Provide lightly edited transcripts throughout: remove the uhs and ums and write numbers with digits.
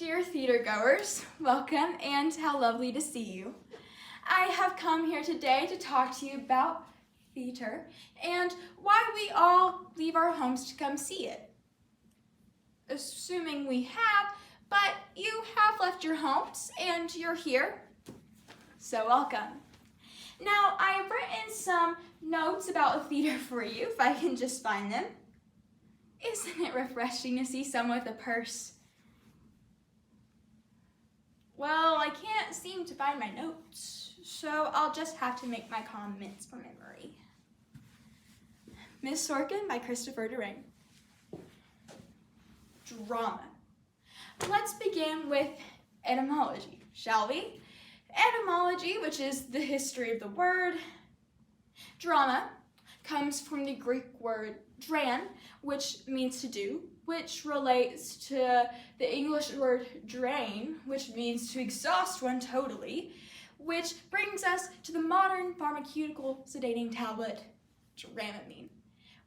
Dear theater goers, welcome and how lovely to see you. I have come here today to talk to you about theater and why we all leave our homes to come see it. Assuming we have, but you have left your homes and you're here, so welcome. Now, I have written some notes about theater for you, if I can just find them. Isn't it refreshing to see someone with a purse? Well, I can't seem to find my notes, so I'll just have to make my comments from memory. Miss Sorkin by Christopher Durang. Drama. Let's begin with etymology, shall we? Etymology, which is the history of the word. Drama comes from the Greek word dran, which means to do, which relates to the English word drain, which means to exhaust one totally, which brings us to the modern pharmaceutical sedating tablet, Dramamine,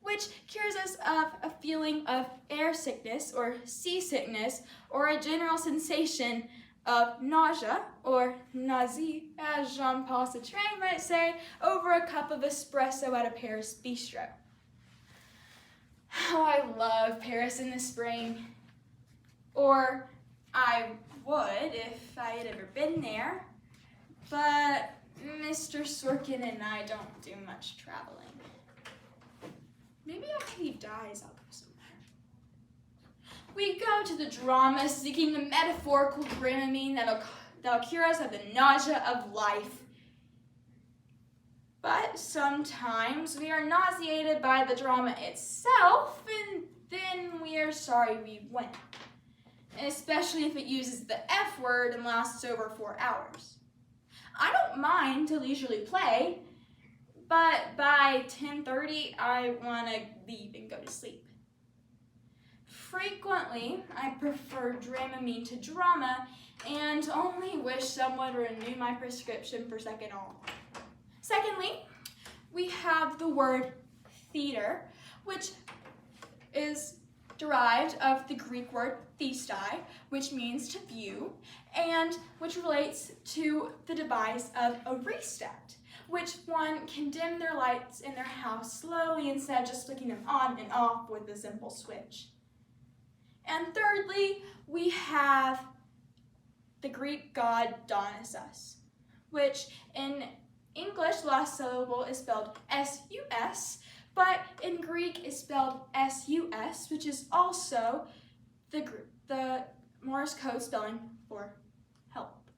which cures us of a feeling of air sickness or seasickness or a general sensation of nausea or nausea, as Jean-Paul Sartre might say, over a cup of espresso at a Paris bistro. Oh, I love Paris in the spring. Or I would if I had ever been there. But Mr. Sorkin and I don't do much traveling. Maybe after he dies, I'll go somewhere. We go to the drama seeking the metaphorical Dramamine that'll cure us of the nausea of life. But sometimes we are nauseated by the drama itself, and then we are sorry we went. Especially if it uses the F word and lasts over 4 hours. I don't mind to leisurely play, but by 10:30 I want to leave and go to sleep. Frequently, I prefer Dramamine to drama and only wish someone would renew my prescription for second all. Secondly, we have the word theater, which is derived of the Greek word thestai, which means to view, and which relates to the device of a rheostat, which one can dim their lights in their house slowly instead of just flicking them on and off with a simple switch. And thirdly, we have the Greek god Dionysus, which in English, the last syllable is spelled S-U-S, but in Greek is spelled S-U-S, which is also the Morse code spelling for help.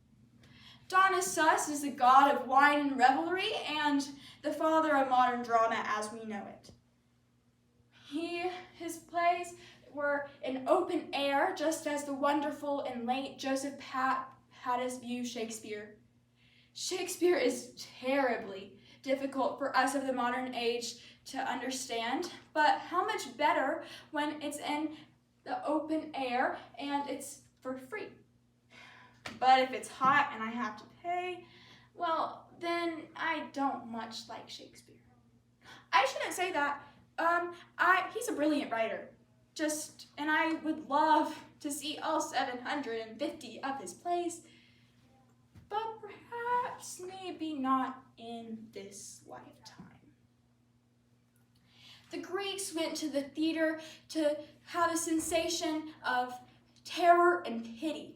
Dionysus is the god of wine and revelry and the father of modern drama as we know it. His plays were in open air, just as the wonderful and late Joseph had us view Shakespeare. Shakespeare is terribly difficult for us of the modern age to understand, but how much better when it's in the open air and it's for free. But if it's hot and I have to pay, well, then I don't much like Shakespeare. I shouldn't say that. He's a brilliant writer. And I would love to see all 750 of his plays, but perhaps maybe not in this lifetime. The Greeks went to the theater to have a sensation of terror and pity.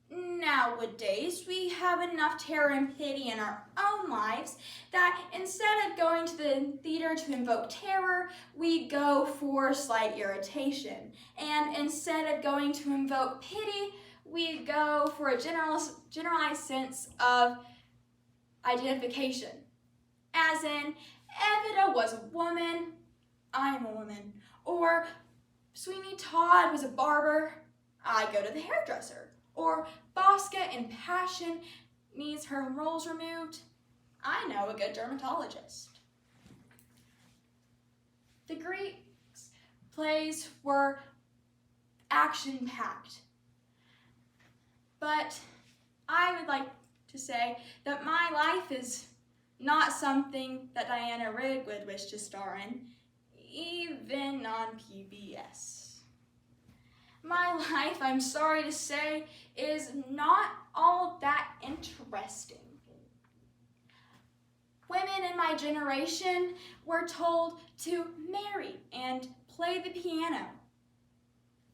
Nowadays, we have enough terror and pity in our own lives that instead of going to the theater to invoke terror, we go for slight irritation. And instead of going to invoke pity, we go for a generalized sense of identification. As in, Evita was a woman, I am a woman. Or Sweeney Todd was a barber, I go to the hairdresser. Or Bosca in Passion needs her rolls removed, I know a good dermatologist. The Greeks' plays were action-packed. But I would like to say that my life is not something that Diana Rigg would wish to star in, even on PBS. my life, I'm sorry to say, is not all that interesting. Women in my generation were told to marry and play the piano.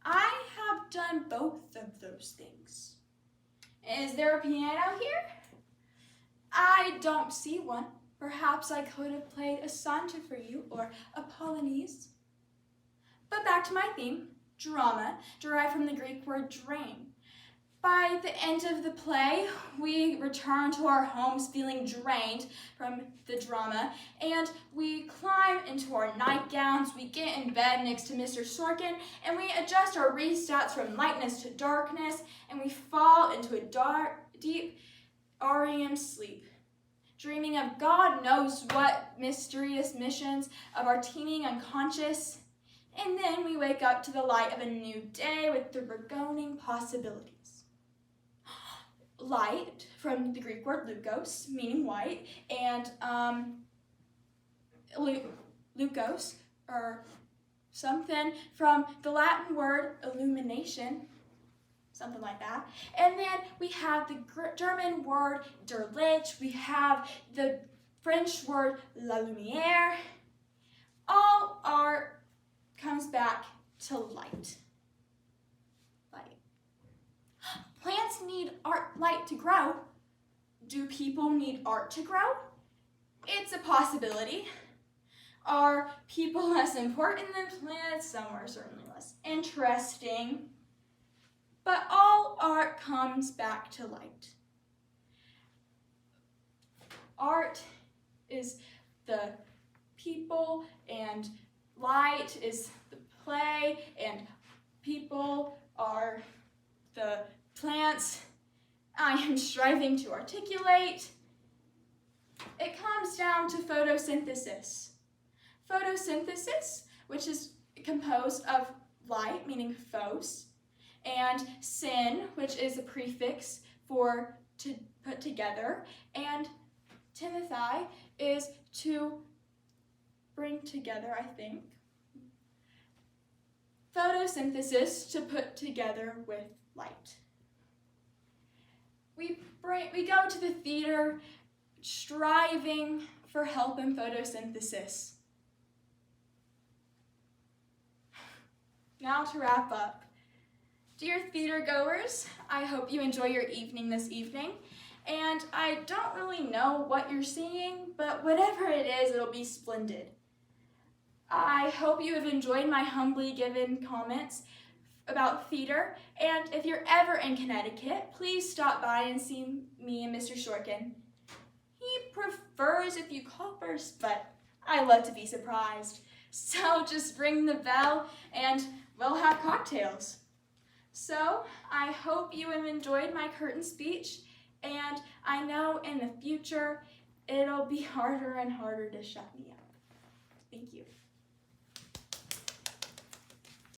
I have done both of those things. Is there a piano here? I don't see one. Perhaps I could have played a sonata for you or a polonaise. But back to my theme, drama, derived from the Greek word drain. By the end of the play, we return to our homes feeling drained from the drama, and we climb into our nightgowns, we get in bed next to Mr. Sorkin, and we adjust our restats from lightness to darkness, and we fall into a deep REM sleep, dreaming of God knows what mysterious missions of our teeming unconscious, and then we wake up to the light of a new day with the begoning possibilities. Light, from the Greek word lukos, meaning white, and lukos, or something from the Latin word illumination, something like that. And then we have the German word der Licht, we have the French word la lumière. All art comes back to light. Plants need light to grow. Do people need art to grow? It's a possibility. Are people less important than plants? Some are certainly less interesting. But all art comes back to light. Art is the people, and light is the play, and people are the plants. I am striving to articulate. It comes down to photosynthesis. Photosynthesis, which is composed of light, meaning phos, and syn, which is a prefix for to put together, and timothy is to bring together, I think. Photosynthesis, to put together with light. We go to the theater striving for help in photosynthesis. Now to wrap up. Dear theater goers, I hope you enjoy your evening this evening. And I don't really know what you're seeing, but whatever it is, it'll be splendid. I hope you have enjoyed my humbly given comments about theater, and if you're ever in Connecticut, please stop by and see me and Mr. Sorkin. He prefers if you call first, but I love to be surprised. So just ring the bell and we'll have cocktails. So I hope you have enjoyed my curtain speech, and I know in the future it'll be harder and harder to shut me up. Thank you.